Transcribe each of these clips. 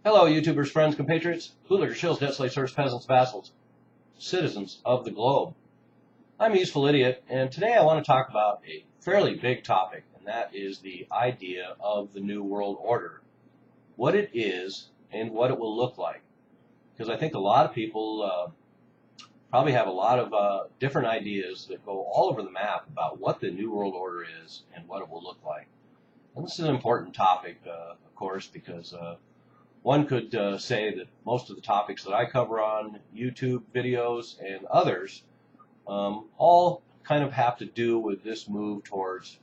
Hello, YouTubers, friends, compatriots, bootlickers, shills, debt slaves, serfs, peasants, vassals, citizens of the globe. I'm a useful idiot, and today I want to talk about a fairly big topic, and that is the idea of the New World Order, what it is and what it will look like. Because I think a lot of people probably have a lot of different ideas that go all over the map about what the New World Order is and what it will look like. And this is an important topic, of course, because one could say that most of the topics that I cover on YouTube videos and others all kind of have to do with this move towards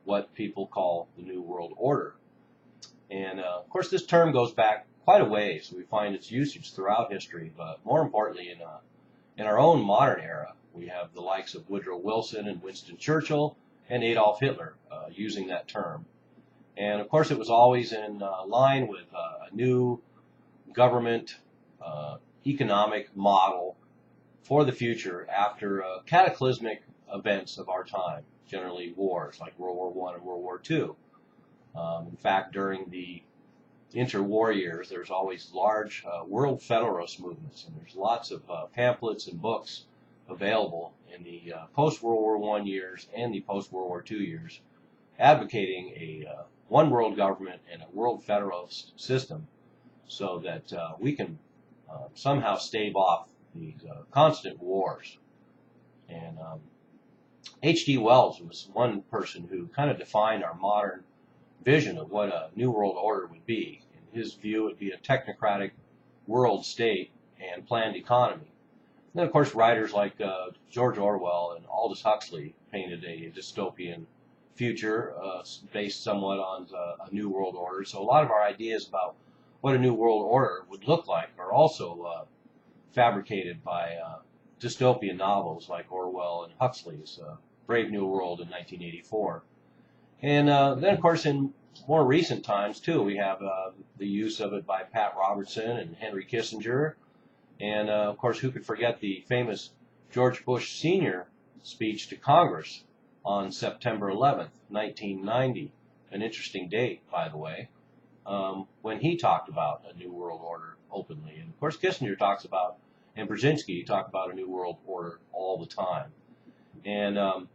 what people call the New World Order. And of course, this term goes back quite a ways. We find its usage throughout history, but more importantly, in our own modern era, we have the likes of Woodrow Wilson and Winston Churchill and Adolf Hitler using that term. And of course, it was always in line with a new government economic model for the future after cataclysmic events of our time, generally wars like World War I and World War II. In fact, during the interwar years, there's always large world federalist movements, and there's lots of pamphlets and books available in the post-World War I years and the post-World War II years advocating a one world government and a world federalist system so that we can somehow stave off these constant wars. And H.G. Wells was one person who kind of defined our modern vision of what a New World Order would be. In his view, it would be a technocratic world state and planned economy. And then, of course, writers like George Orwell and Aldous Huxley painted a dystopian future based somewhat on a New World Order. So a lot of our ideas about what a New World Order would look like are also fabricated by dystopian novels like Orwell and Huxley's Brave New World in 1984. And then, of course, in more recent times, too, we have the use of it by Pat Robertson and Henry Kissinger. And, of course, who could forget the famous George Bush Sr. speech to Congress on September 11th, 1990, an interesting date, by the way, when he talked about a New World Order openly. And, of course, Kissinger talks about, and Brzezinski talk about a New World Order all the time. And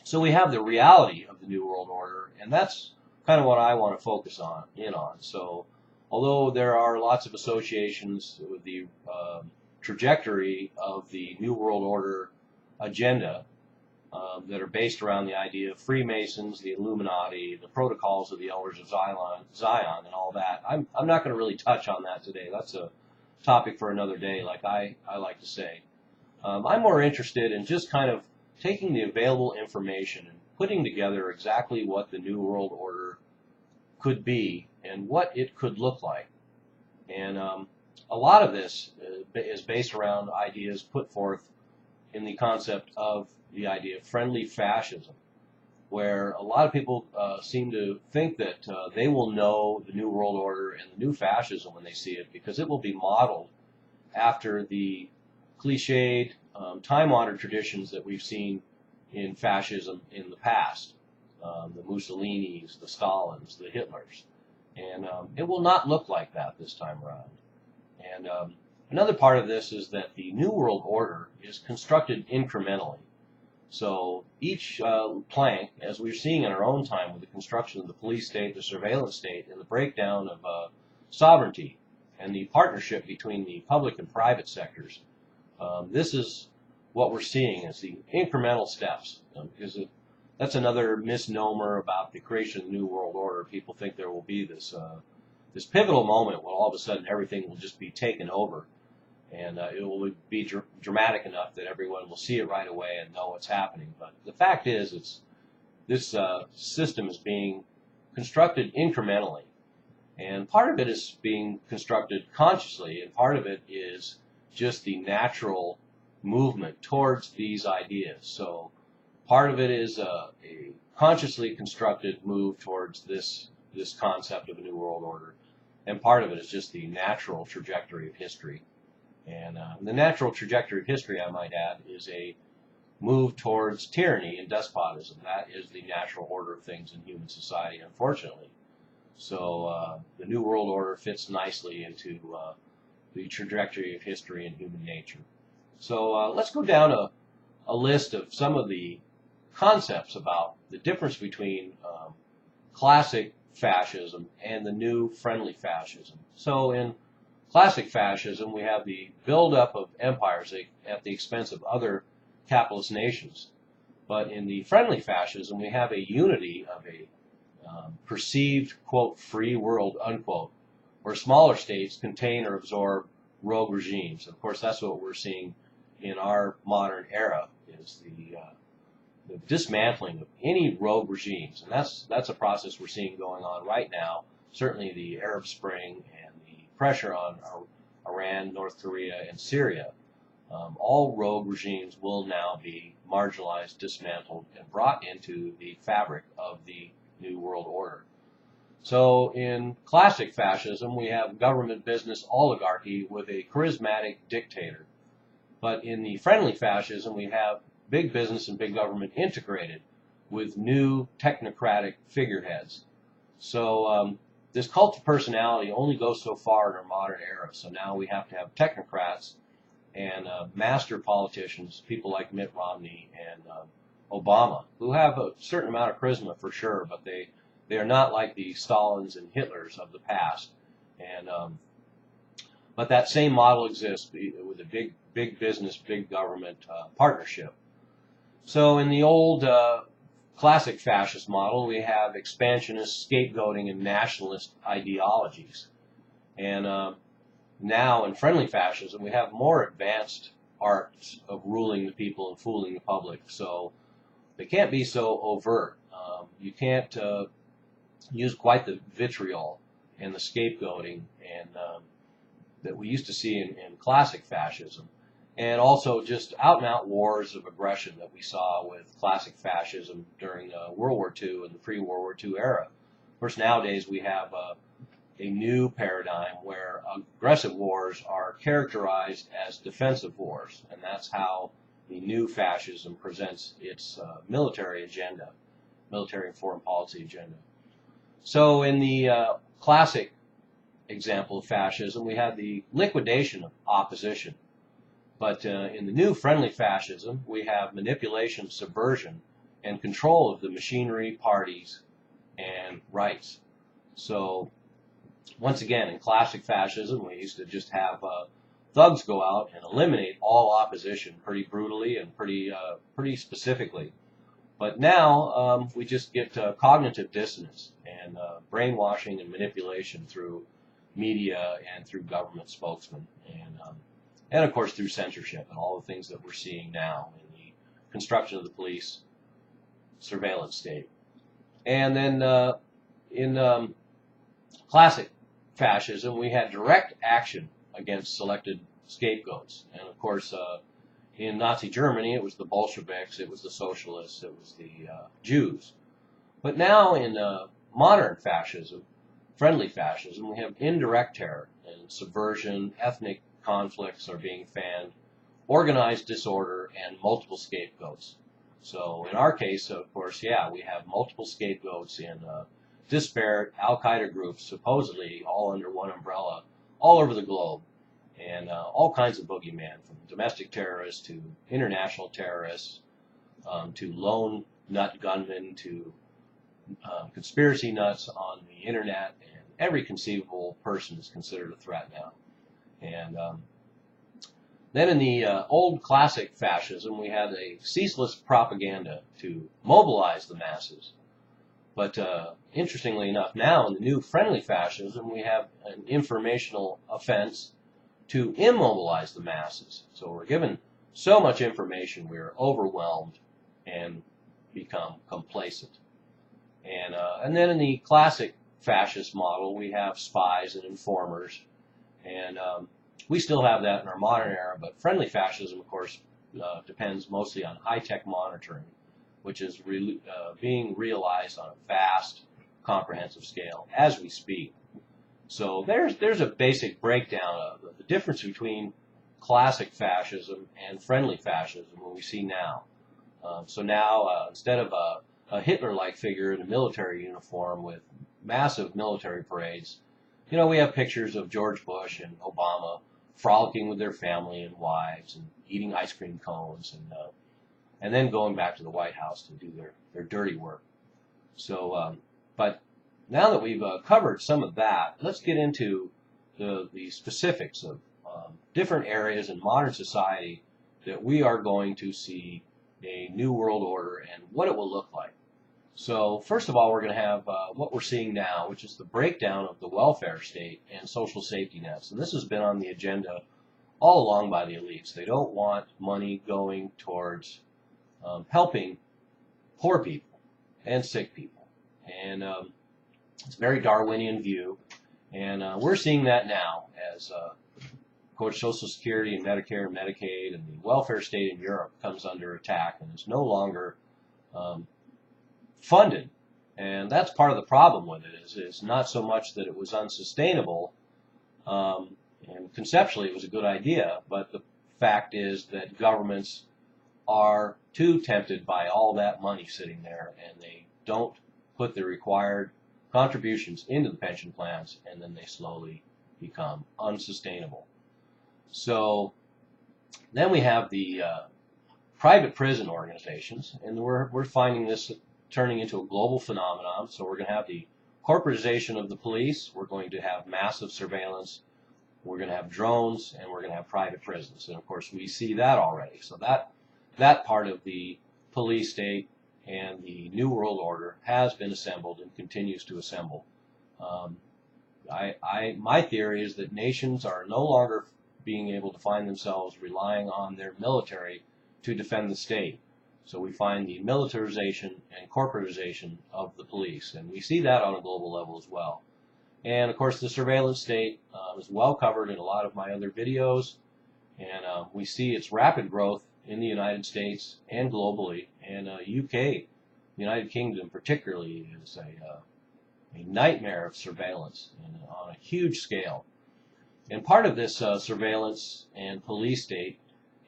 so we have the reality of the New World Order, and that's kind of what I want to focus in on. So although there are lots of associations with the trajectory of the New World Order agenda, that are based around the idea of Freemasons, the Illuminati, the protocols of the Elders of Zion, and all that. I'm not going to really touch on that today. That's a topic for another day, like I like to say. I'm more interested in just kind of taking the available information and putting together exactly what the New World Order could be and what it could look like. And a lot of this is based around ideas put forth in the concept of the idea of friendly fascism, where a lot of people seem to think that they will know the New World Order and the new fascism when they see it, because it will be modeled after the cliched, time-honored traditions that we've seen in fascism in the past, the Mussolinis, the Stalins, the Hitlers. And it will not look like that this time around. And another part of this is that the New World Order is constructed incrementally. So each plank, as we're seeing in our own time with the construction of the police state, the surveillance state, and the breakdown of sovereignty and the partnership between the public and private sectors, this is what we're seeing as the incremental steps. Because that's another misnomer about the creation of the New World Order. People think there will be this pivotal moment when all of a sudden everything will just be taken over. And it will be dramatic enough that everyone will see it right away and know what's happening. But the fact is, this system is being constructed incrementally. And part of it is being constructed consciously, and part of it is just the natural movement towards these ideas. So part of it is a consciously constructed move towards this concept of a New World Order. And part of it is just the natural trajectory of history. And the natural trajectory of history, I might add, is a move towards tyranny and despotism. That is the natural order of things in human society, unfortunately. So the New World Order fits nicely into the trajectory of history and human nature. So let's go down a list of some of the concepts about the difference between classic fascism and the new friendly fascism. So in classic fascism, we have the buildup of empires at the expense of other capitalist nations. But in the friendly fascism, we have a unity of a perceived, quote, free world, unquote, where smaller states contain or absorb rogue regimes. Of course, that's what we're seeing in our modern era, is the dismantling of any rogue regimes. And that's a process we're seeing going on right now. Certainly the Arab Spring and the pressure on Iran, North Korea, and Syria. All rogue regimes will now be marginalized, dismantled, and brought into the fabric of the New World Order. So in classic fascism, we have government business oligarchy with a charismatic dictator. But in the friendly fascism, we have big business and big government integrated with new technocratic figureheads. So this cult of personality only goes so far in our modern era. So now we have to have technocrats and master politicians, people like Mitt Romney and Obama, who have a certain amount of charisma for sure, but they are not like the Stalins and Hitlers of the past. And but that same model exists with a big business, big government partnership. So in the old classic fascist model, we have expansionist, scapegoating, and nationalist ideologies. And now in friendly fascism, we have more advanced arts of ruling the people and fooling the public. So they can't be so overt. You can't use quite the vitriol and the scapegoating and that we used to see in classic fascism. And also just out-and-out wars of aggression that we saw with classic fascism during World War II and the pre-World War II era. Of course, nowadays we have a new paradigm where aggressive wars are characterized as defensive wars, and that's how the new fascism presents its military agenda, military and foreign policy agenda. So in the classic example of fascism, we have the liquidation of opposition. But in the new friendly fascism, we have manipulation, subversion, and control of the machinery, parties, and rights. So once again, in classic fascism, we used to just have thugs go out and eliminate all opposition pretty brutally and pretty specifically. But now we just get cognitive dissonance and brainwashing and manipulation through media and through government spokesmen, and of course through censorship and all the things that we're seeing now in the construction of the police surveillance state. And then in classic fascism, we had direct action against selected scapegoats. And of course, in Nazi Germany, it was the Bolsheviks, it was the socialists, it was the Jews. But now in modern fascism, friendly fascism, we have indirect terror and subversion, ethnic conflicts are being fanned, organized disorder, and multiple scapegoats. So in our case, of course, yeah, we have multiple scapegoats in disparate al-Qaeda groups, supposedly all under one umbrella, all over the globe, and all kinds of boogeyman, from domestic terrorists to international terrorists, to lone nut gunmen, to conspiracy nuts on the internet, and every conceivable person is considered a threat now. And then in the old classic fascism, we had a ceaseless propaganda to mobilize the masses. But interestingly enough, now in the new friendly fascism, we have an informational offense to immobilize the masses. So we're given so much information, we're overwhelmed and become complacent. And then in the classic fascist model, we have spies and informers, and we still have that in our modern era, but friendly fascism, of course, depends mostly on high-tech monitoring, which is being realized on a vast, comprehensive scale as we speak. So there's a basic breakdown of the difference between classic fascism and friendly fascism, what we see now. So now, instead of a Hitler-like figure in a military uniform with massive military parades. You know, we have pictures of George Bush and Obama frolicking with their family and wives and eating ice cream cones and then going back to the White House to do their dirty work. So, but now that we've covered some of that, let's get into the specifics of different areas in modern society that we are going to see a new world order and what it will look like. So first of all, we're going to have what we're seeing now, which is the breakdown of the welfare state and social safety nets. And this has been on the agenda all along by the elites. They don't want money going towards helping poor people and sick people. And it's a very Darwinian view. And we're seeing that now as, of course, Social Security and Medicare and Medicaid and the welfare state in Europe comes under attack and is no longer funded. And that's part of the problem with it, is not so much that it was unsustainable, and conceptually it was a good idea, but the fact is that governments are too tempted by all that money sitting there, and they don't put the required contributions into the pension plans, and then they slowly become unsustainable. So then we have the private prison organizations, and we're finding this turning into a global phenomenon. So we're going to have the corporatization of the police, we're going to have massive surveillance, we're going to have drones, and we're going to have private prisons. And of course we see that already. So that part of the police state and the New World Order has been assembled and continues to assemble. My theory is that nations are no longer being able to find themselves relying on their military to defend the state. So we find the militarization and corporatization of the police, and we see that on a global level as well. And of course the surveillance state is well covered in a lot of my other videos, and we see its rapid growth in the United States and globally, and UK, United Kingdom particularly, is a nightmare of surveillance and on a huge scale. And part of this surveillance and police state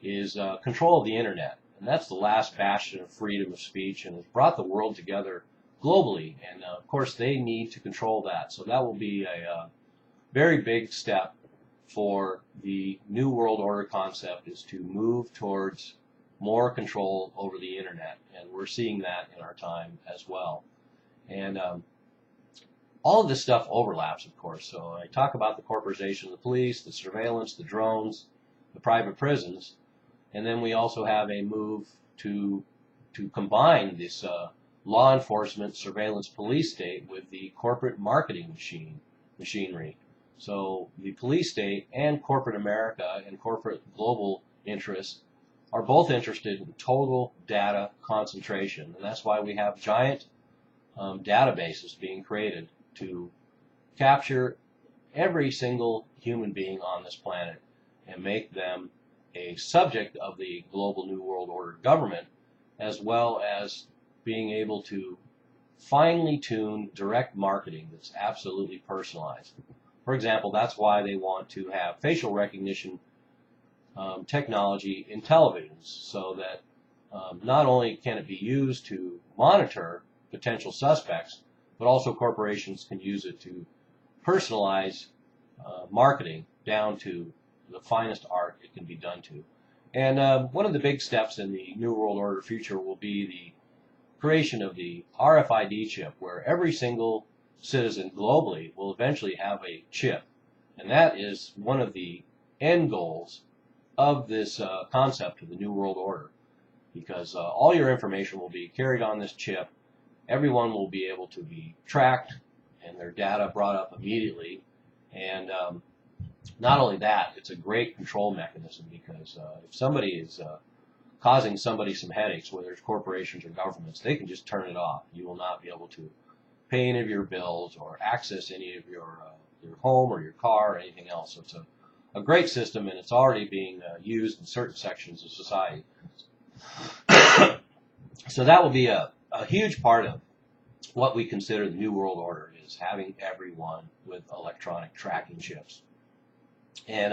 is control of the internet. And that's the last bastion of freedom of speech and has brought the world together globally. And of course they need to control that. So that will be a very big step for the New World Order concept, is to move towards more control over the internet. And we're seeing that in our time as well. And all of this stuff overlaps, of course. So I talk about the corporatization of the police, the surveillance, the drones, the private prisons, and then we also have a move to combine this law enforcement, surveillance, police state with the corporate marketing machinery. So the police state and corporate America and corporate global interests are both interested in total data concentration, and that's why we have giant databases being created to capture every single human being on this planet and make them a subject of the global New World Order government, as well as being able to finely tune direct marketing that's absolutely personalized. For example, that's why they want to have facial recognition technology in televisions, so that not only can it be used to monitor potential suspects, but also corporations can use it to personalize marketing down to the finest art it can be done to. And one of the big steps in the New World Order future will be the creation of the RFID chip, where every single citizen globally will eventually have a chip. And that is one of the end goals of this concept of the New World Order, because all your information will be carried on this chip. Everyone will be able to be tracked and their data brought up immediately. And not only that, it's a great control mechanism, because if somebody is causing somebody some headaches, whether it's corporations or governments, they can just turn it off. You will not be able to pay any of your bills or access any of your home or your car or anything else. So it's a great system, and it's already being used in certain sections of society. So that will be a huge part of what we consider the New World Order, is having everyone with electronic tracking chips. And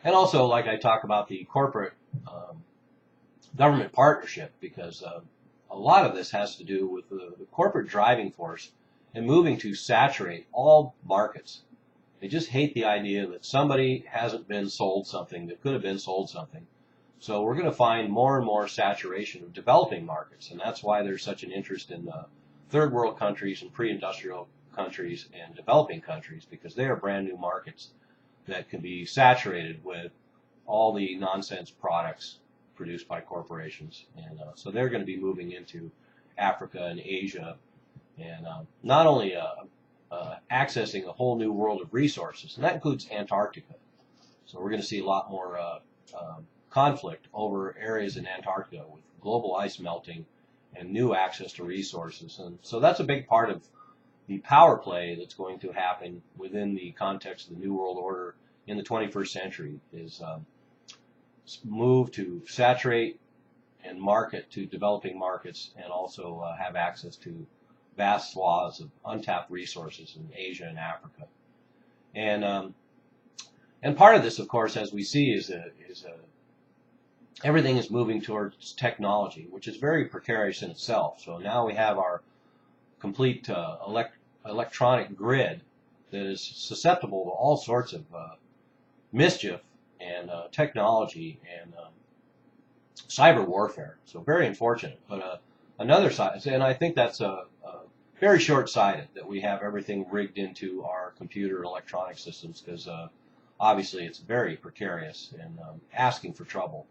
also, like I talk about the corporate government partnership, because a lot of this has to do with the corporate driving force and moving to saturate all markets. They just hate the idea that somebody hasn't been sold something that could have been sold something. So we're going to find more and more saturation of developing markets, and that's why there's such an interest in third world countries and pre-industrial countries and developing countries, because they are brand new markets that can be saturated with all the nonsense products produced by corporations. And so they're going to be moving into Africa and Asia, and not only accessing a whole new world of resources, and that includes Antarctica. So we're going to see a lot more conflict over areas in Antarctica with global ice melting and new access to resources. And so that's a big part of the power play that's going to happen within the context of the New World Order in the 21st century, is move to saturate and market to developing markets, and also have access to vast swaths of untapped resources in Asia and Africa. And part of this, of course, as we see, is everything is moving towards technology, which is very precarious in itself. So now we have our complete electronic grid that is susceptible to all sorts of mischief and technology and cyber warfare. So very unfortunate. But another side, and I think that's very short-sighted, that we have everything rigged into our computer and electronic systems, because obviously it's very precarious and asking for trouble.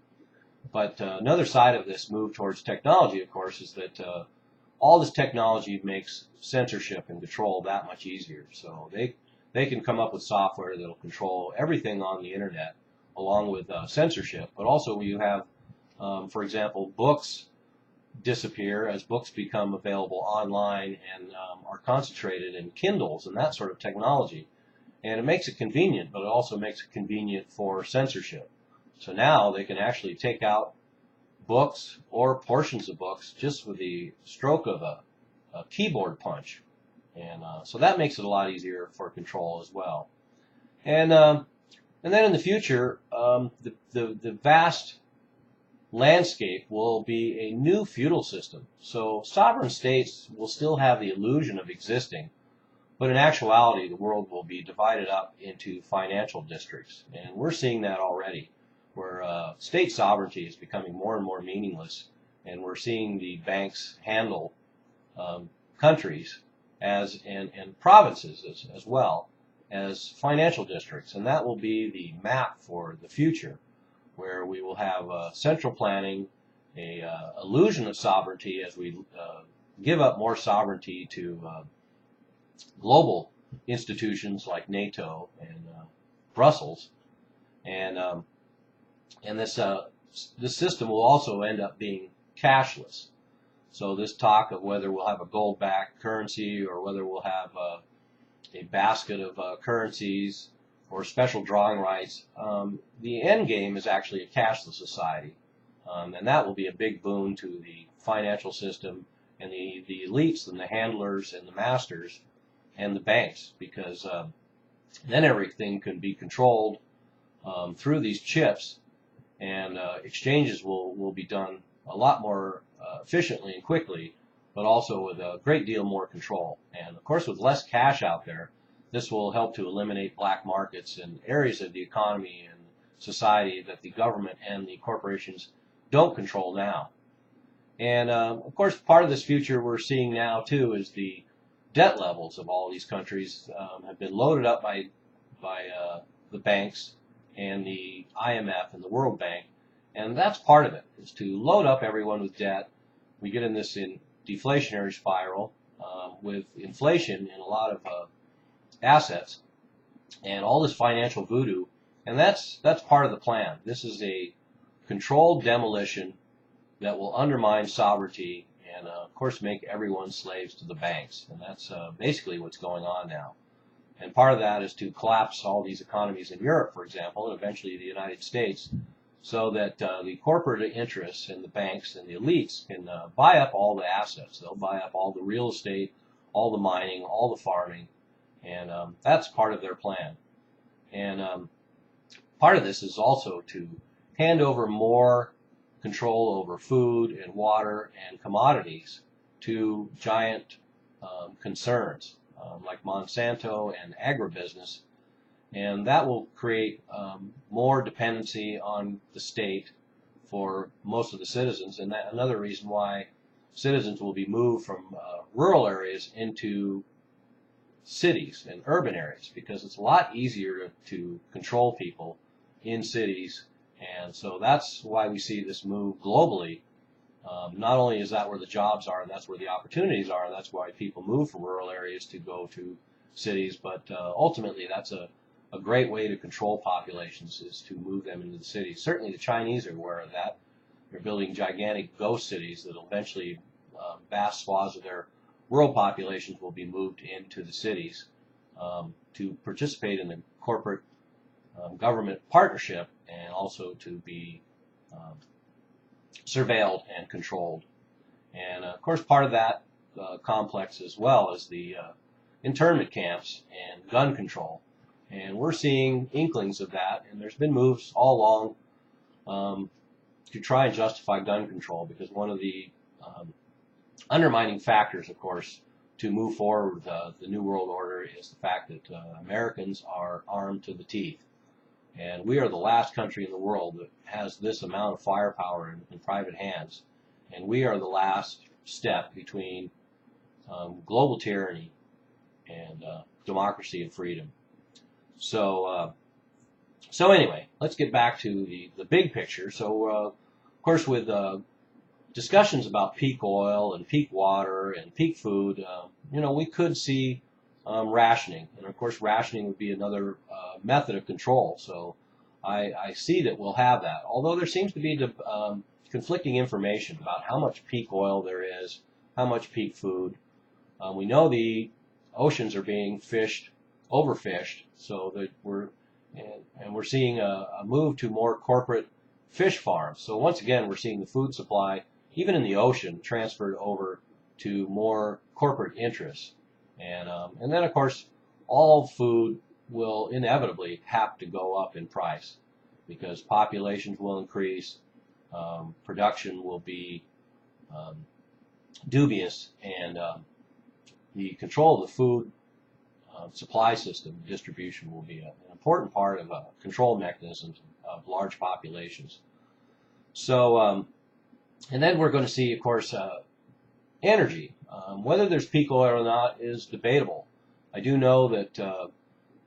But another side of this move towards technology, of course, is that all this technology makes censorship and control that much easier. So they can come up with software that will control everything on the internet, along with censorship. But also you have, for example, books disappear as books become available online and are concentrated in Kindles and that sort of technology. And it makes it convenient, but it also makes it convenient for censorship. So now they can actually take out books or portions of books just with the stroke of a keyboard punch. And so that makes it a lot easier for control as well. And then in the future, the vast landscape will be a new feudal system. So sovereign states will still have the illusion of existing, but in actuality, the world will be divided up into financial districts. And we're seeing that already, where state sovereignty is becoming more and more meaningless, and we're seeing the banks handle countries and provinces as well as financial districts. And that will be the map for the future, where we will have central planning, a illusion of sovereignty as we give up more sovereignty to global institutions like NATO and Brussels, and this system will also end up being cashless. So this talk of whether we'll have a gold-backed currency or whether we'll have a basket of currencies or special drawing rights, the end game is actually a cashless society, and that will be a big boon to the financial system and the elites and the handlers and the masters and the banks, because then everything can be controlled through these chips, and exchanges will be done a lot more efficiently and quickly, but also with a great deal more control. And of course, with less cash out there, this will help to eliminate black markets in areas of the economy and society that the government and the corporations don't control now. And of course, part of this future we're seeing now too is the debt levels of all these countries have been loaded up by the banks and the IMF and the World Bank, and that's part of it, is to load up everyone with debt. We get in this deflationary spiral with inflation in a lot of assets and all this financial voodoo, and that's part of the plan. This is a controlled demolition that will undermine sovereignty and, of course, make everyone slaves to the banks. And that's basically what's going on now. And part of that is to collapse all these economies in Europe, for example, and eventually the United States, so that the corporate interests and the banks and the elites can buy up all the assets. They'll buy up all the real estate, all the mining, all the farming, and that's part of their plan. And part of this is also to hand over more control over food and water and commodities to giant concerns, like Monsanto and agribusiness, and that will create more dependency on the state for most of the citizens, and that another reason why citizens will be moved from rural areas into cities and urban areas, because it's a lot easier to control people in cities, and so that's why we see this move globally. Not only is that where the jobs are and that's where the opportunities are, and that's why people move from rural areas to go to cities, but ultimately that's a great way to control populations, is to move them into the cities. Certainly the Chinese are aware of that. They're building gigantic ghost cities that will eventually, vast swaths of their rural populations will be moved into the cities to participate in the corporate government partnership, and also to be surveilled and controlled. And of course, part of that complex as well is the internment camps and gun control. And we're seeing inklings of that, and there's been moves all along to try and justify gun control, because one of the undermining factors, of course, to move forward with the New World Order is the fact that Americans are armed to the teeth. And we are the last country in the world that has this amount of firepower in private hands. And we are the last step between global tyranny and democracy and freedom. So anyway, let's get back to the big picture. So, of course, with discussions about peak oil and peak water and peak food, we could see rationing. And, of course, rationing would be another method of control. So I see that we'll have that. Although there seems to be conflicting information about how much peak oil there is, how much peak food. We know the oceans are being overfished, so that we're seeing a move to more corporate fish farms. So once again, we're seeing the food supply, even in the ocean, transferred over to more corporate interests. And then, of course, all food will inevitably have to go up in price, because populations will increase, production will be dubious, and the control of the food supply system distribution will be an important part of control mechanisms of large populations. So, and then we're going to see, of course, energy. Whether there's peak oil or not is debatable. I do know that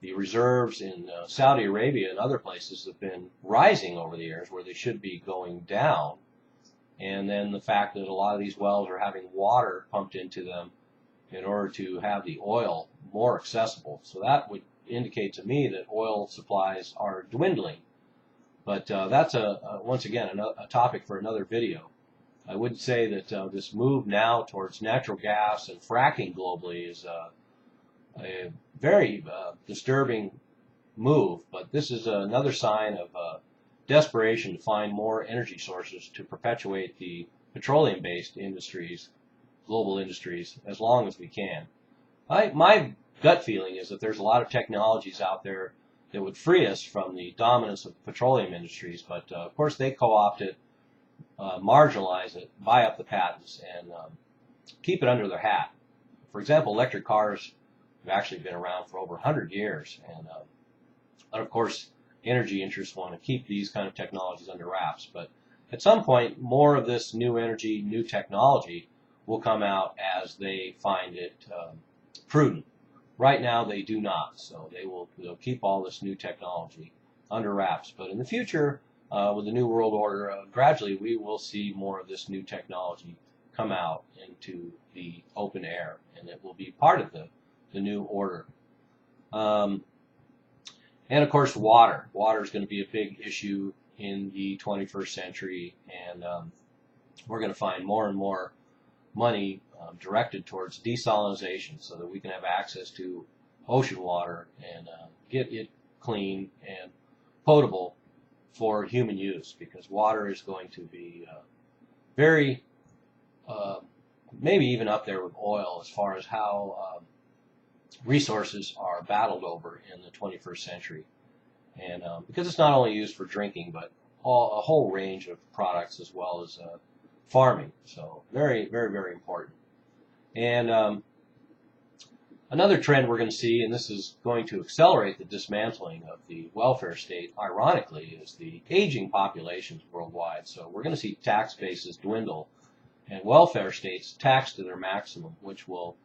the reserves in Saudi Arabia and other places have been rising over the years, where they should be going down. And then the fact that a lot of these wells are having water pumped into them in order to have the oil more accessible. So that would indicate to me that oil supplies are dwindling. But that's once again a topic for another video. I would say that this move now towards natural gas and fracking globally is a very disturbing move, but this is another sign of desperation to find more energy sources to perpetuate the petroleum-based industries, global industries, as long as we can. My gut feeling is that there's a lot of technologies out there that would free us from the dominance of the petroleum industries, but of course they co-opt it, marginalize it, buy up the patents, and keep it under their hat. For example, electric cars have actually been around for over 100 years, and of course energy interests want to keep these kind of technologies under wraps. But at some point, more of this new energy, new technology will come out as they find it prudent. Right now, they do not, so they'll keep all this new technology under wraps. But in the future, with the New World Order, gradually we will see more of this new technology come out into the open air, and it will be part of the new order. And of course, water. Water is going to be a big issue in the 21st century, and we're going to find more and more money directed towards desalination, so that we can have access to ocean water and get it clean and potable for human use, because water is going to be very, maybe even up there with oil as far as how resources are battled over in the 21st century. And because it's not only used for drinking, but a whole range of products, as well as farming. So very, very, very important. And Another trend we're going to see, and this is going to accelerate the dismantling of the welfare state, ironically, is the aging populations worldwide. So we're going to see tax bases dwindle and welfare states taxed to their maximum, which will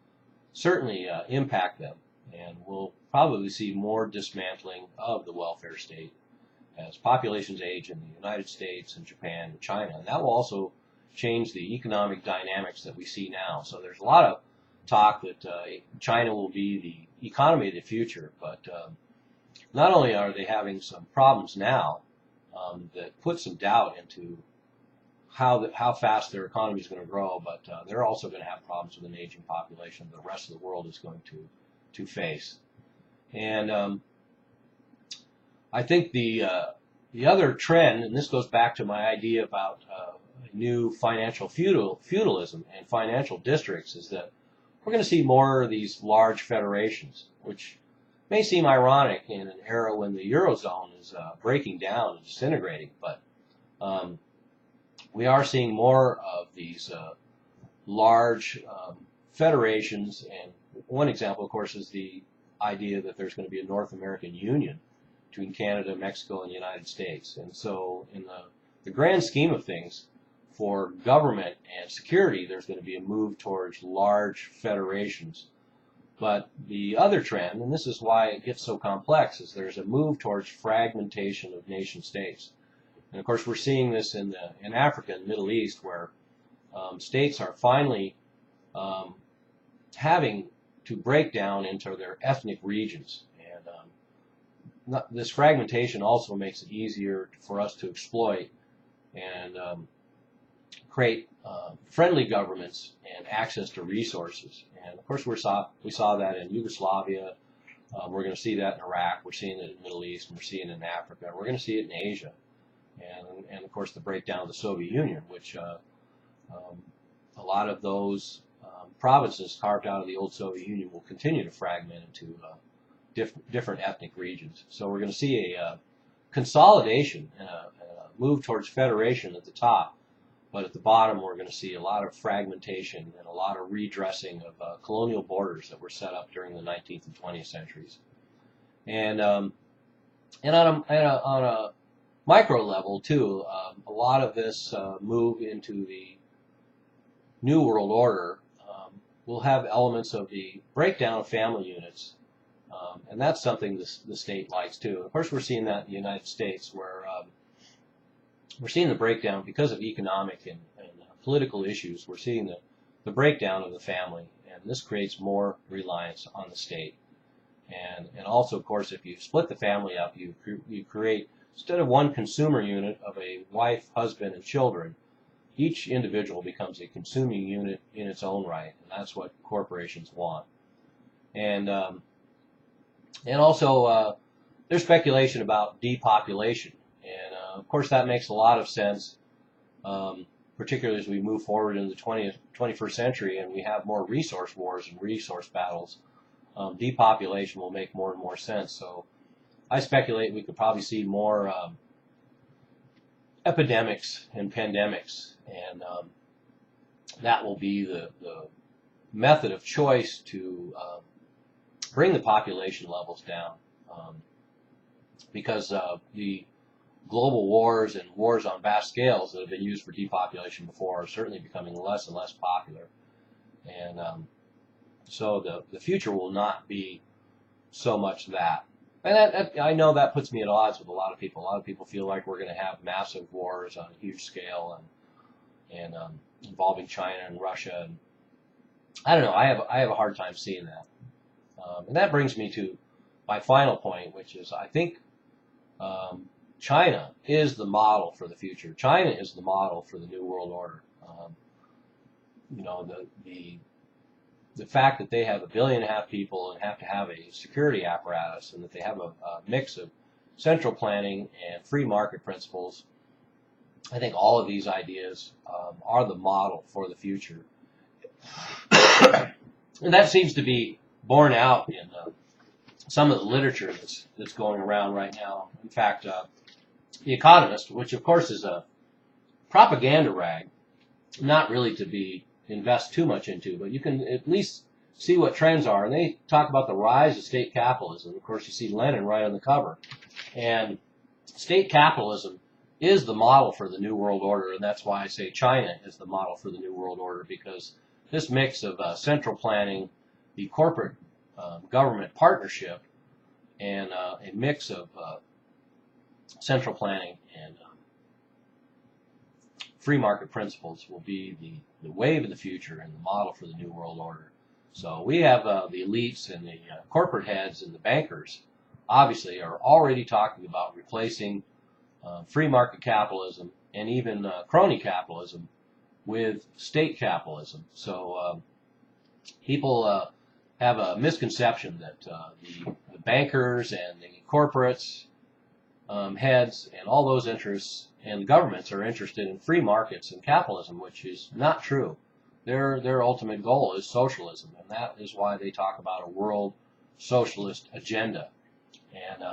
certainly impact them. And we'll probably see more dismantling of the welfare state as populations age in the United States and Japan and China. And that will also change the economic dynamics that we see now. So there's a lot of talk that China will be the economy of the future, but not only are they having some problems now that put some doubt into how fast their economy is going to grow, but they're also going to have problems with an aging population that the rest of the world is going to face. And I think the other trend, and this goes back to my idea about new financial feudalism and financial districts, is that we're going to see more of these large federations, which may seem ironic in an era when the Eurozone is breaking down and disintegrating, but we are seeing more of these large federations, and one example, of course, is the idea that there's going to be a North American Union between Canada, Mexico, and the United States. And so in the grand scheme of things, for government and security, there's going to be a move towards large federations. But the other trend, and this is why it gets so complex, is there's a move towards fragmentation of nation states. And of course, we're seeing this in Africa and Middle East, where states are finally having to break down into their ethnic regions. And this fragmentation also makes it easier for us to exploit and create friendly governments and access to resources. And of course, we saw that in Yugoslavia. We're going to see that in Iraq. We're seeing it in the Middle East. And we're seeing it in Africa. We're going to see it in Asia. And of course, the breakdown of the Soviet Union, which a lot of those provinces carved out of the old Soviet Union will continue to fragment into different ethnic regions. So we're going to see a consolidation and a move towards federation at the top. But at the bottom, we're going to see a lot of fragmentation and a lot of redressing of colonial borders that were set up during the 19th and 20th centuries. And on a micro level, too, a lot of this move into the New World Order will have elements of the breakdown of family units. And that's something the state likes, too. Of course, we're seeing that in the United States, where we're seeing the breakdown because of economic and political issues. We're seeing the breakdown of the family, and this creates more reliance on the state. And also, of course, if you split the family up, you create, instead of one consumer unit of a wife, husband, and children, each individual becomes a consuming unit in its own right, and that's what corporations want. And also, there's speculation about depopulation. And of course, that makes a lot of sense, particularly as we move forward in the 21st century and we have more resource wars and resource battles. Depopulation will make more and more sense. So I speculate we could probably see more epidemics and pandemics, and that will be the method of choice to bring the population levels down, because the global wars and wars on vast scales that have been used for depopulation before are certainly becoming less and less popular. And so the future will not be so much that. And I know that puts me at odds with a lot of people. A lot of people feel like we're going to have massive wars on a huge scale and involving China and Russia. And I don't know. I have a hard time seeing that. And that brings me to my final point, which is I think China is the model for the future. China is the model for the New World Order. The fact that they have 1.5 billion people and have to have a security apparatus, and that they have a mix of central planning and free market principles, I think all of these ideas are the model for the future. And that seems to be borne out in some of the literature that's going around right now. In fact, The Economist, which of course is a propaganda rag, not really to be invest too much into, but you can at least see what trends are. And they talk about the rise of state capitalism. Of course, you see Lenin right on the cover. And state capitalism is the model for the New World Order, and that's why I say China is the model for the New World Order, because this mix of central planning, the corporate government partnership, and a mix of central planning and free market principles will be the wave of the future and the model for the New World Order. So we have the elites and the corporate heads and the bankers obviously are already talking about replacing free market capitalism and even crony capitalism with state capitalism. So people have a misconception that the bankers and the corporates, heads, and all those interests and governments are interested in free markets and capitalism, which is not true. Their ultimate goal is socialism, and that is why they talk about a world socialist agenda. And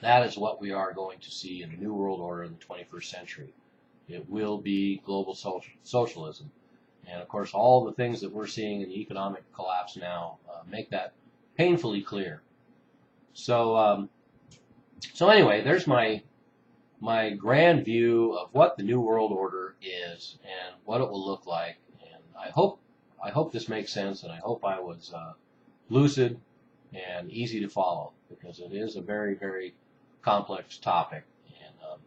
that is what we are going to see in the New World Order in the 21st century. It will be global socialism. And of course, all the things that we're seeing in the economic collapse now make that painfully clear. So, so anyway, there's my grand view of what the New World Order is and what it will look like. And I hope this makes sense, and I hope I was lucid and easy to follow, because it is a very, very complex topic. And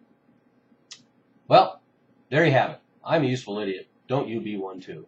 well, there you have it. I'm a useful idiot. Don't you be one too.